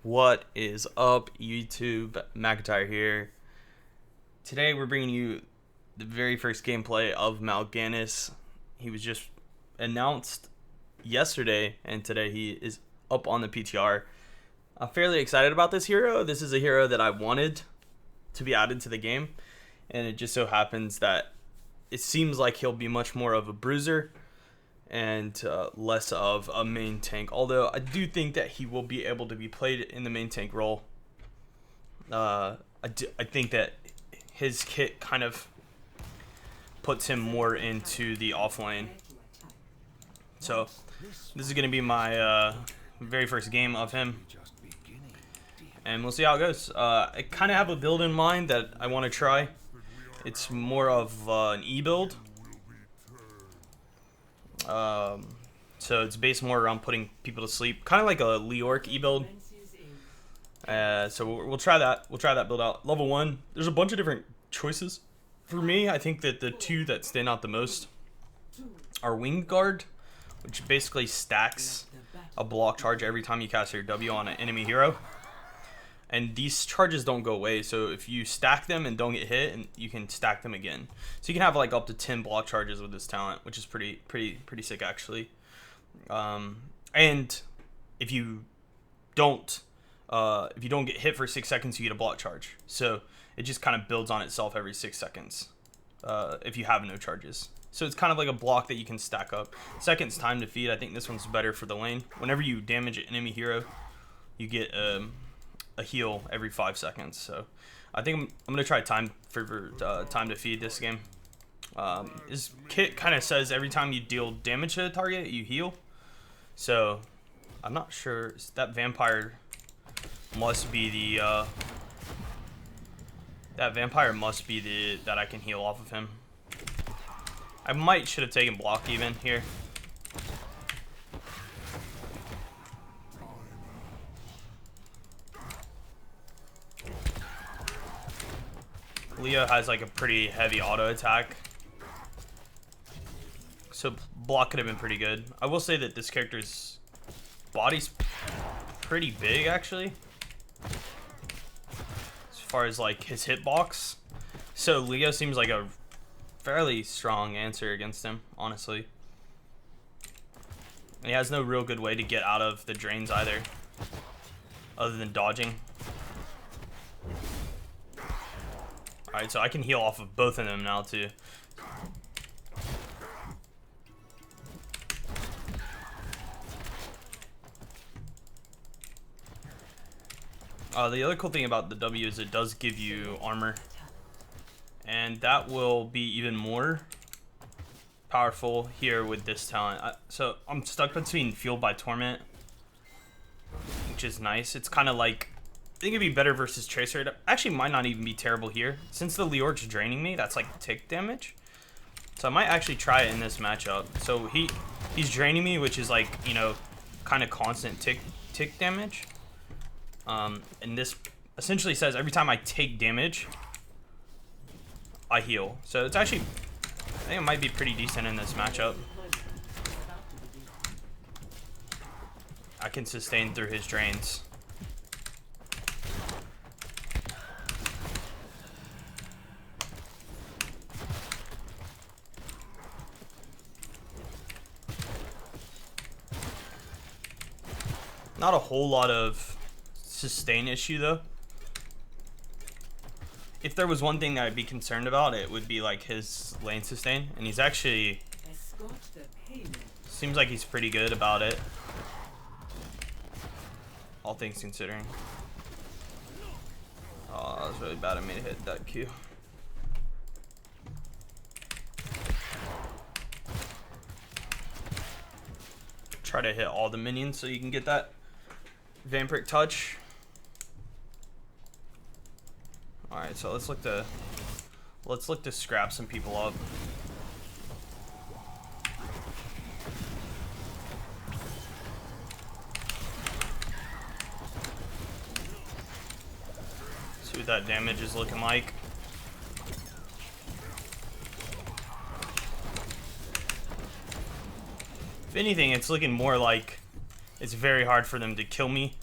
What is up, YouTube? McIntyre here. Today we're bringing you the very first gameplay of Mal'Ganis. He was just announced yesterday, and today he is up on the PTR. I'm fairly excited about this hero. This is a hero that I wanted to be added to the game, and it just so happens that it seems like he'll be much more of a bruiser and less of a main tank. Although I do think that he will be able to be played in the main tank role. I think that his kit kind of puts him more into the off lane. So this is going to be my very first game of him, and we'll see how it goes. I kind of have a build in mind that I want to try. It's more of an E build. So it's based more around putting people to sleep, kind of like a Leorc e-build. So we'll try that. We'll try that build out. Level 1, there's a bunch of different choices. For me, I think that the two that stand out the most are Winged Guard, which basically stacks a block charge every time you cast your W on an enemy hero. And these charges don't go away, so if you stack them and don't get hit, and you can stack them again. So you can have like up to 10 block charges with this talent, which is pretty sick actually. And if you don't get hit for 6 seconds, you get a block charge. So it just kind of builds on itself every 6 seconds if you have no charges. So it's kind of like a block that you can stack up. Second's time to feed. I think this one's better for the lane. Whenever you damage an enemy hero, you get a heal every 5 seconds. So I think I'm gonna try time to feed this game. His kit kind of says every time you deal damage to a target, you heal. So I'm not sure. That vampire must be the that I can heal off of him. I should have taken block even here. Leo has like a pretty heavy auto attack, so block could have been pretty good. I will say that this character's body's pretty big actually, as far as like his hitbox. So Leo seems like a fairly strong answer against him, honestly. And he has no real good way to get out of the drains either, other than dodging. Alright, so I can heal off of both of them now too. The other cool thing about the W is it does give you armor, and that will be even more powerful here with this talent. So I'm stuck between Fueled by Torment, which is nice. It's kind of like, I think it'd be better versus Tracer. It actually might not even be terrible here. Since the Leorc's draining me, that's like tick damage. So I might actually try it in this matchup. So he's draining me, which is like, you know, kind of constant tick damage. And this essentially says every time I take damage, I heal. So it's actually, I think it might be pretty decent in this matchup. I can sustain through his drains. Not a whole lot of sustain issue though. If there was one thing that I'd be concerned about, it would be like his lane sustain, and he's actually seems like he's pretty good about it, all things considering. Oh, that was really bad of me to hit that Q. Try to hit all the minions so you can get that Vampiric touch. Alright, so let's look to scrap some people up. See what that damage is looking like. If anything, it's looking more like it's very hard for them to kill me.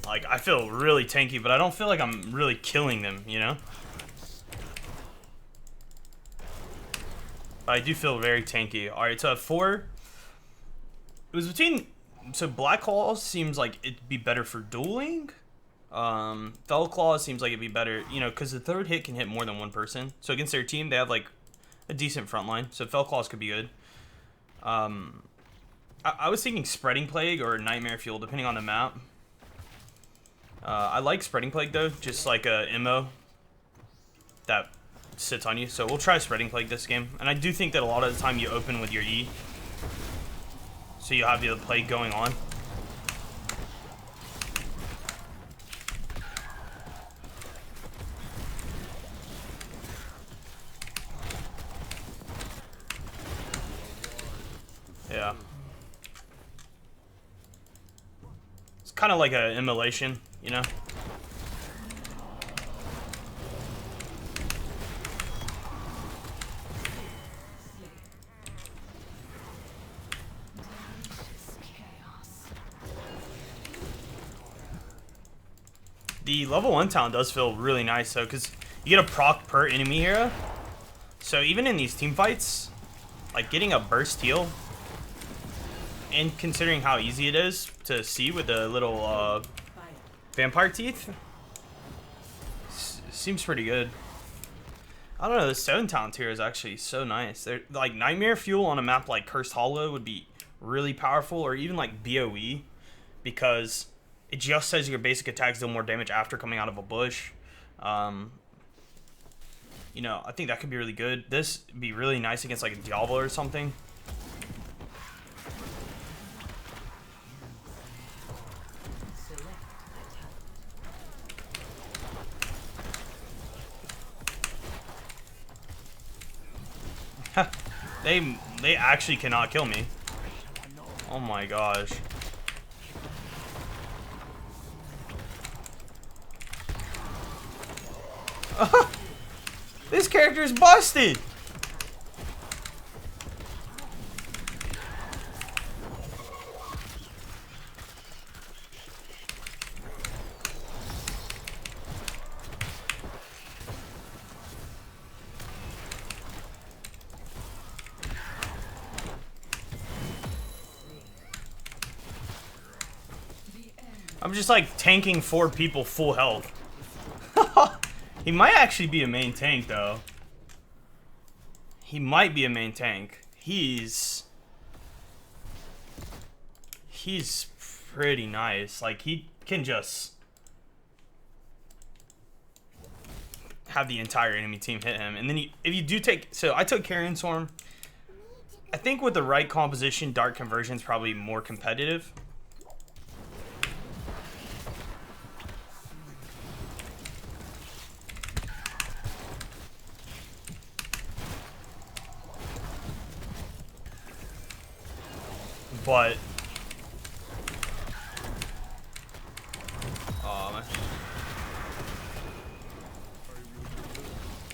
Like, I feel really tanky, but I don't feel like I'm really killing them, you know? But I do feel very tanky. Alright, so at 4, it was between... So Black Claw seems like it'd be better for dueling. Fell Claw seems like it'd be better, you know, because the third hit can hit more than one person. So against their team, they have, like, a decent front line. So Fell Claws could be good. I was thinking Spreading Plague or Nightmare Fuel, depending on the map. I like Spreading Plague, though. Just like a MO that sits on you. So we'll try Spreading Plague this game. And I do think that a lot of the time you open with your E. So you have the plague going on. Yeah. It's kind of like an immolation, you know? The level 1 talent does feel really nice, though, because you get a proc per enemy hero. So even in these team fights, like getting a burst heal, and considering how easy it is to see with the little vampire teeth, seems pretty good. I don't know, the 7 talent here is actually so nice. They're, like, Nightmare Fuel on a map like Cursed Hollow would be really powerful, or even like BOE, because it just says your basic attacks deal more damage after coming out of a bush. You know, I think that could be really good. This would be really nice against like a Diablo or something. They actually cannot kill me. Oh my gosh. This character is busted. I'm just like tanking 4 people full health. He might actually be a main tank, though. He might be a main tank. He's pretty nice. Like, he can just have the entire enemy team hit him. And then if you do take... So, I took Carrion Swarm. I think with the right composition, Dark Conversion is probably more competitive. But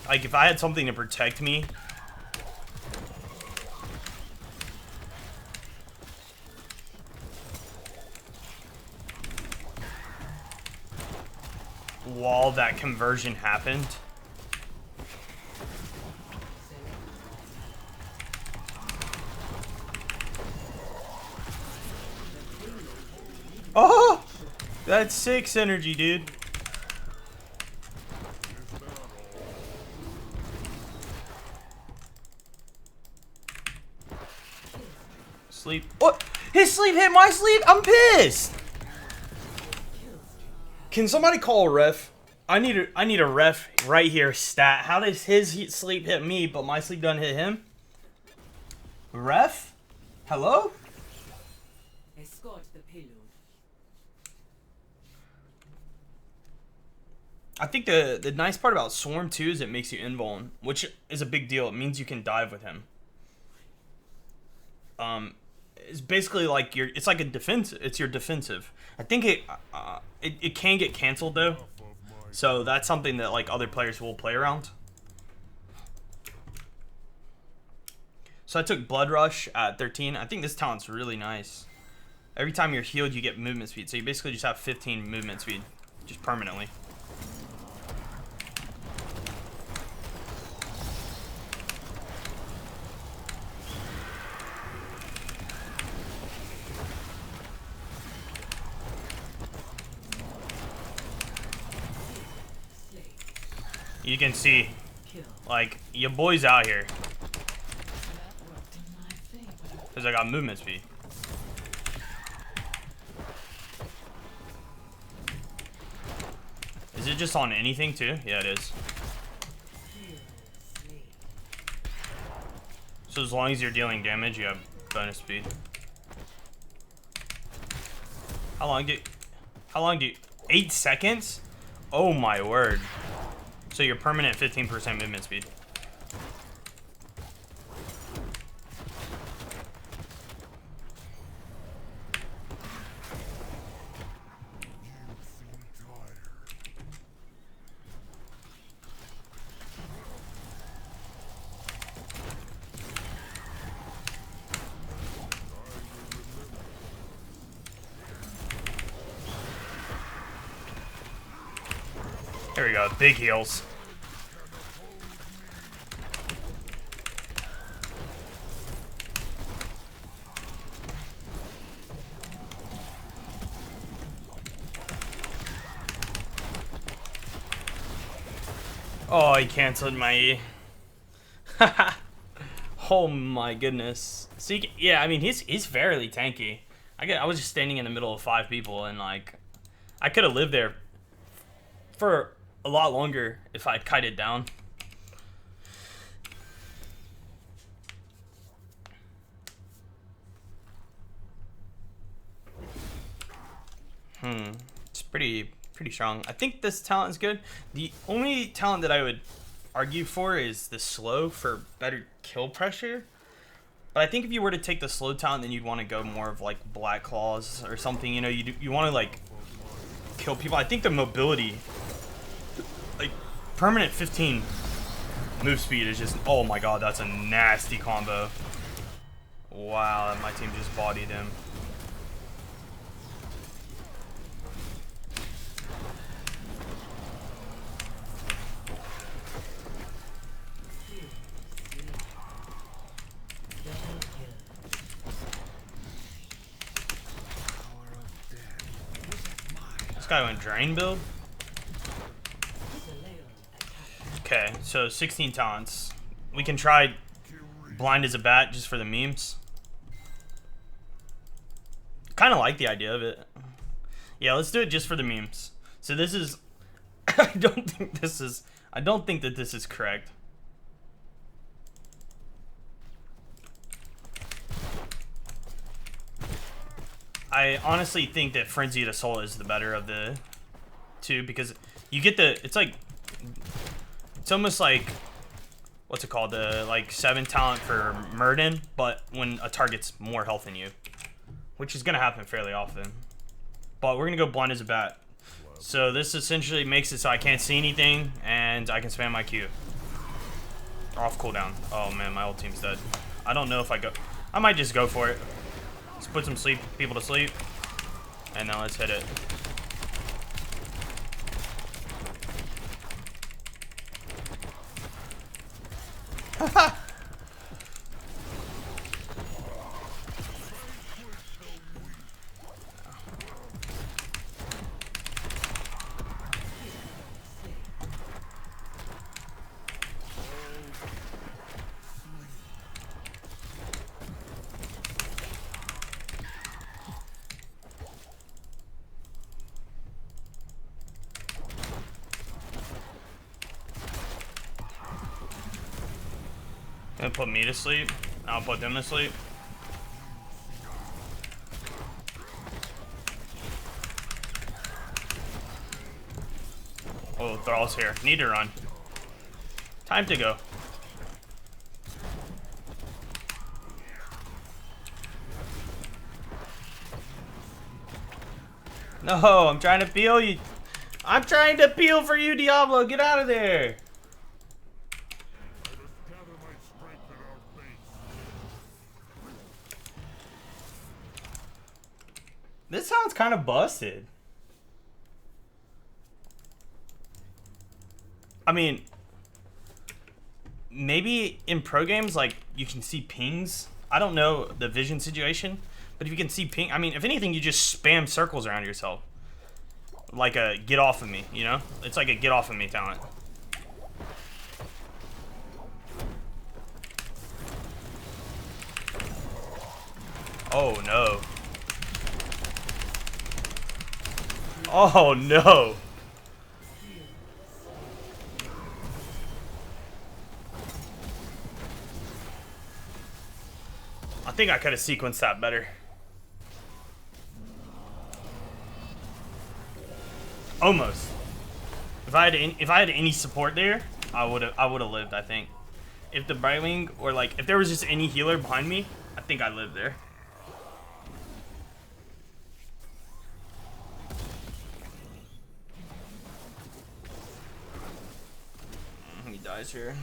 like, if I had something to protect me, while that conversion happened. Oh, that's 6 energy, dude. Sleep. What? His sleep hit my sleep? I'm pissed. Can somebody call a ref? I need a ref right here. Stat. How does his sleep hit me, but my sleep doesn't hit him? Ref? Hello? Escort the payload. I think the nice part about Swarm too is it makes you invuln, which is a big deal. It means you can dive with him. It's basically like it's like a defense. It's your defensive. I think it can get canceled though, so that's something that like other players will play around. So I took Blood Rush at 13. I think this talent's really nice. Every time you're healed, you get movement speed. So you basically just have 15 movement speed, just permanently. You can see, like, your boy's out here. Because I got movement speed. Is it just on anything too? Yeah, it is. So as long as you're dealing damage, you have bonus speed. How long do you, 8 seconds? Oh my word. So you're permanent 15% movement speed. Here we go, big heals. Oh, he canceled my E. Oh my goodness. So yeah, I mean he's fairly tanky. I was just standing in the middle of 5 people, and like I could have lived there for a lot longer if I kited down. It's pretty strong. I think this talent is good. The only talent that I would argue for is the slow for better kill pressure. But I think if you were to take the slow talent, then you'd want to go more of like Black Claws or something. You know, you want to like kill people. I think the mobility, like permanent 15 move speed is just, oh my god, that's a nasty combo. Wow, my team just bodied him. This guy went drain build. Okay, so 16 talents. We can try blind as a bat just for the memes. Kind of like the idea of it. Yeah, let's do it just for the memes. So this is I don't think that this is correct. I honestly think that Frenzied Assault is the better of the two, because you get the, it's almost like, what's it called, the like 7 talent for Murden, but when a target's more health than you, which is gonna happen fairly often. But we're gonna go blind as a bat. So this essentially makes it so I can't see anything and I can spam my Q. Off cooldown. Oh man, my whole team's dead. I don't know if I might just go for it. Let's put some people to sleep, and now let's hit it. Haha. Gonna put me to sleep. I'll put them to sleep. Oh, Thrall's here. Need to run. Time to go. No, I'm trying to peel you. I'm trying to peel for you, Diablo. Get out of there. This sounds kind of busted. I mean, maybe in pro games, like, you can see pings. I don't know the vision situation, but if you can see ping, I mean, if anything, you just spam circles around yourself. Like a get off of me, you know? It's like a get off of me talent. Oh, no. Oh, no. I think I could have sequenced that better. Almost. If I had any support there, I would have lived, I think. If the Brightwing or like if there was just any healer behind me, I think I lived there. He dies here.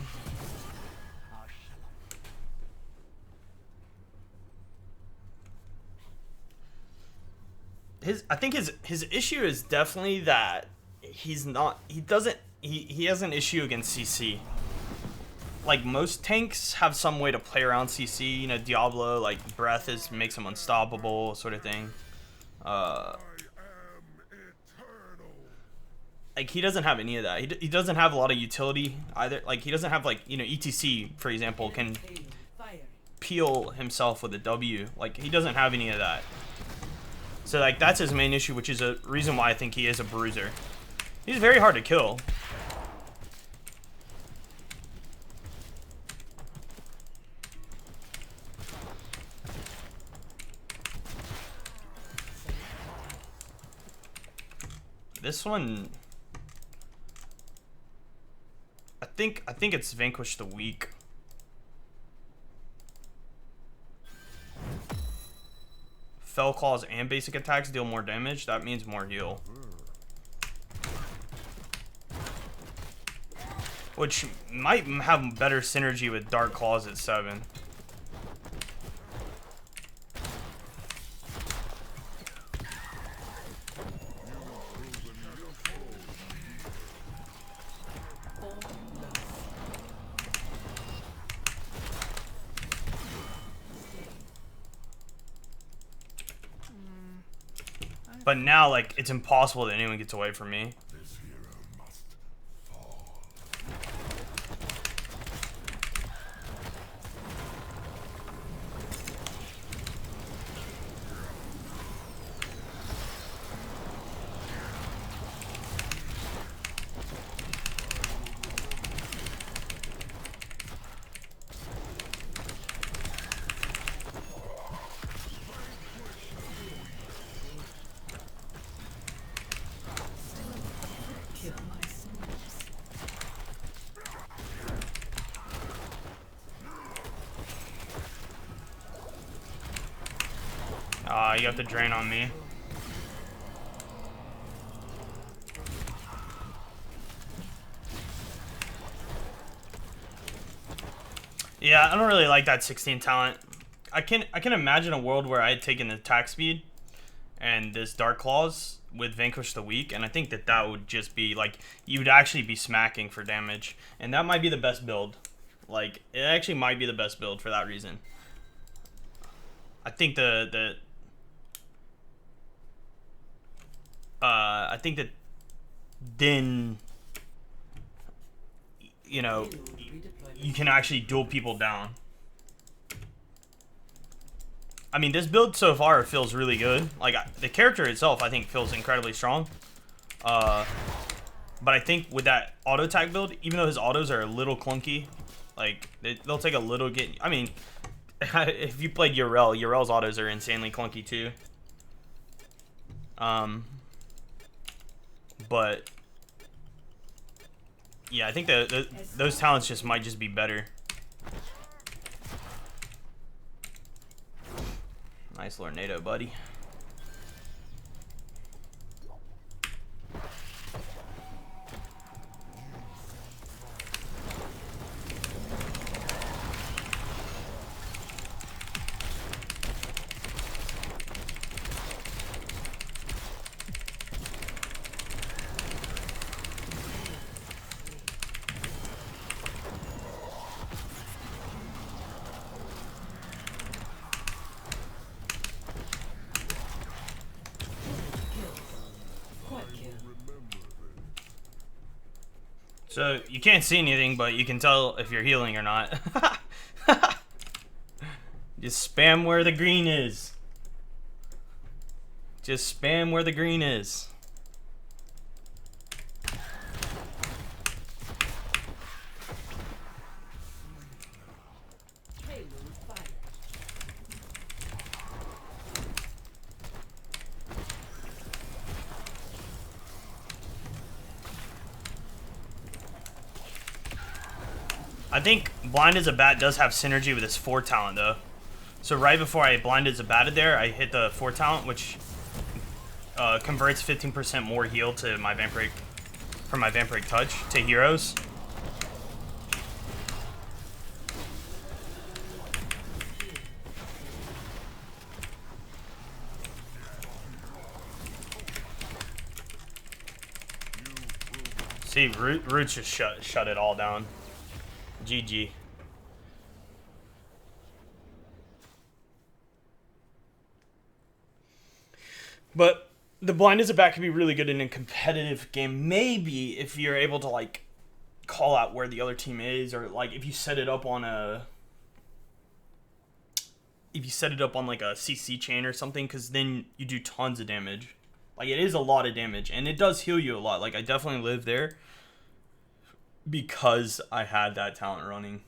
I think his issue is definitely that he has an issue against CC. Like most tanks have some way to play around CC, you know, Diablo, like breath makes him unstoppable sort of thing. Like he doesn't have any of that. He doesn't have a lot of utility either. Like he doesn't have like, you know, ETC for example can peel himself with a W. Like he doesn't have any of that. So like that's his main issue, which is a reason why I think he is a bruiser. He's very hard to kill. This one, I think it's Vanquish the Weak. Fell Claws and basic attacks deal more damage. That means more heal. Which might have better synergy with Dark Claws at 7. But now, like, it's impossible that anyone gets away from me. You got the drain on me. Yeah, I don't really like that 16 talent. I can imagine a world where I had taken the attack speed and this Dark Claws with Vanquish the Weak, and I think that would just be like you'd actually be smacking for damage, and that might be the best build. Like it actually might be the best build for that reason. I think I think that then, you know, you can actually duel people down. I mean, this build so far feels really good. Like, the character itself, I think, feels incredibly strong. But I think with that auto attack build, even though his autos are a little clunky, like, they'll take a little get... I mean, if you played Urel's autos are insanely clunky, too. But yeah, I think those talents just might just be better. Nice Lornado, buddy. So you can't see anything, but you can tell if you're healing or not. Just spam where the green is. Just spam where the green is. I think Blind as a Bat does have synergy with his 4 talent though. So right before I Blind as a Batted there, I hit the 4 talent, which converts 15% more heal to my Vampiric, from my Vampiric Touch to heroes. See, Roots just shut it all down. GG. But the Blind as a Bat can be really good in a competitive game. Maybe if you're able to like call out where the other team is, or like if you set it up on a like a CC chain or something, because then you do tons of damage. Like it is a lot of damage, and it does heal you a lot. Like I definitely live there because I had that talent running.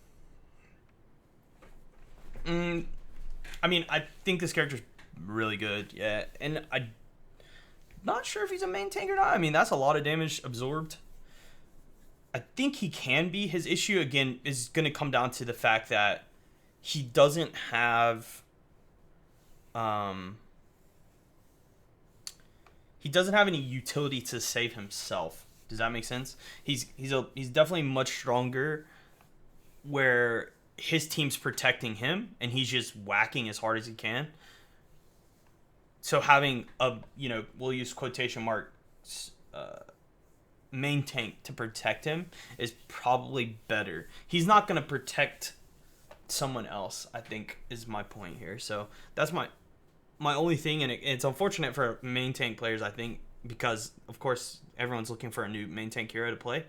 I mean, I think this character's really good, yeah, and I'm not sure if he's a main tank or not. I mean, that's a lot of damage absorbed. I think he can be. His issue, again, is going to come down to the fact that he doesn't have... he doesn't have any utility to save himself. Does that make sense? He's definitely much stronger where his team's protecting him and he's just whacking as hard as he can. So having a, we'll use quotation marks, main tank to protect him is probably better. He's not going to protect someone else, I think, is my point here. So that's my only thing, and it's unfortunate for main tank players, I think, because, of course, everyone's looking for a new main tank hero to play.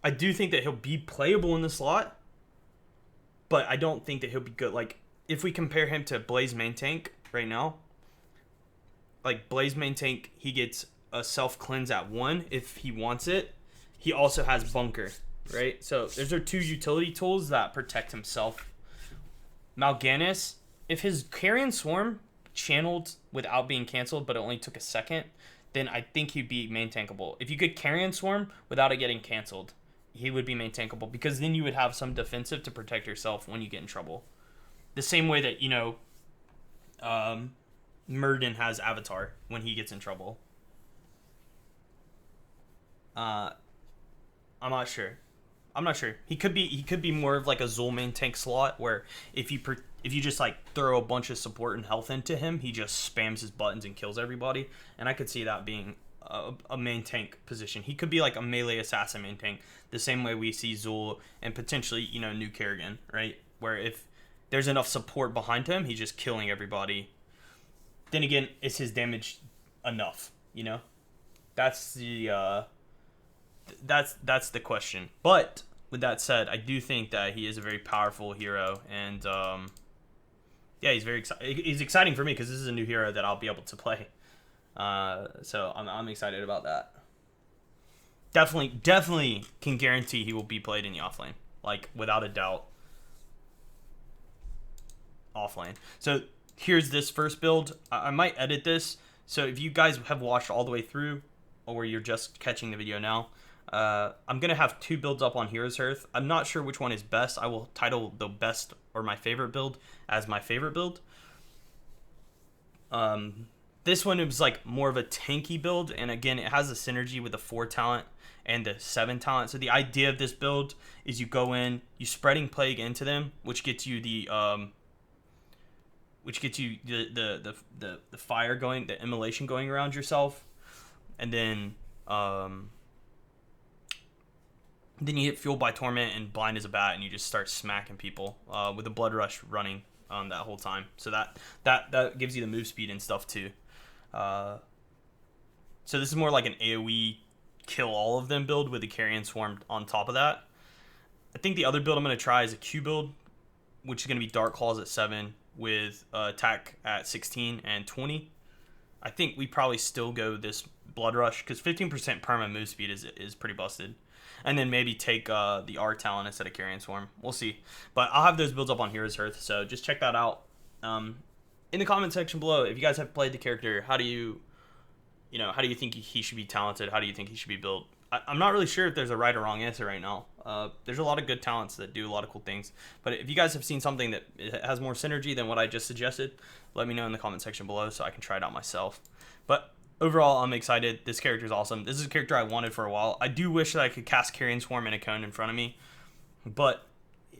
I do think that he'll be playable in the slot, but I don't think that he'll be good. Like, if we compare him to Blaze main tank right now, like, Blaze main tank, he gets a self-cleanse at 1 if he wants it. He also has Bunker, right? So, those are 2 utility tools that protect himself. Mal'Ganis, if his Carrion Swarm channeled without being canceled, but it only took a second, then I think he'd be main tankable. If you could Carrion Swarm without it getting canceled, he would be main tankable, because then you would have some defensive to protect yourself when you get in trouble. The same way that, Murden has Avatar when he gets in trouble. I'm not sure. He could be more of like a Zul main tank slot, where if you just like throw a bunch of support and health into him, he just spams his buttons and kills everybody. And I could see that being a main tank position. He could be like a melee assassin main tank, the same way we see Zul and potentially, New Kerrigan, right? Where if there's enough support behind him, he's just killing everybody. Then again, is his damage enough? That's the that's the question. But with that said, I do think that he is a very powerful hero, and yeah, he's exciting for me because this is a new hero that I'll be able to play. So I'm excited about that. Definitely can guarantee he will be played in the offlane, like without a doubt. Offlane. So here's this first build. I might edit this, so if you guys have watched all the way through, or you're just catching the video now, I'm gonna have 2 builds up on Heroes Hearth. I'm not sure which one is best. I will title the best or my favorite build as my favorite build. This one was like more of a tanky build, and again, it has a synergy with the 4 talent and the 7 talent. So the idea of this build is you go in, you spreading plague into them, which gets you the fire going, the immolation going around yourself, and then you hit Fueled by Torment and Blind as a Bat, and you just start smacking people with a Blood Rush running that whole time. So that gives you the move speed and stuff too. So this is more like an AoE kill all of them build with the Carrion Swarm on top of that. I think the other build I'm going to try is a Q build, which is going to be Dark Claws at 7 with attack at 16 and 20. I think we probably still go this Blood Rush because 15% perma move speed is pretty busted. And then maybe take the R Talon instead of Carrion Swarm. We'll see. But I'll have those builds up on Heroes Hearth, so just check that out. In the comment section below, if you guys have played the character, how do you think he should be talented? How do you think he should be built? I'm not really sure if there's a right or wrong answer right now. There's a lot of good talents that do a lot of cool things. But if you guys have seen something that has more synergy than what I just suggested, let me know in the comment section below so I can try it out myself. But overall, I'm excited. This character is awesome. This is a character I wanted for a while. I do wish that I could cast Carrion Swarm in a cone in front of me. But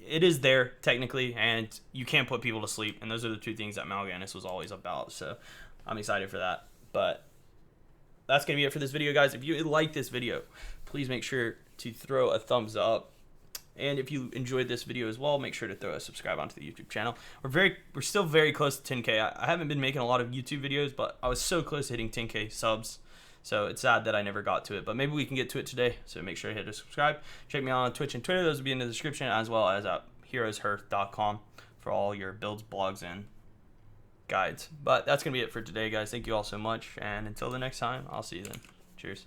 it is there, technically, and you can't put people to sleep. And those are the two things that Mal'Ganis was always about. So I'm excited for that. But that's going to be it for this video, guys. If you like this video, please make sure to throw a thumbs up. And if you enjoyed this video as well, make sure to throw a subscribe onto the YouTube channel. We're still very close to 10K. I haven't been making a lot of YouTube videos, but I was so close to hitting 10K subs. So it's sad that I never got to it, but maybe we can get to it today. So make sure to hit subscribe. Check me out on Twitch and Twitter. Those will be in the description, as well as at heroeshearth.com for all your builds, blogs, and guides. But that's going to be it for today, guys. Thank you all so much. And until the next time, I'll see you then. Cheers.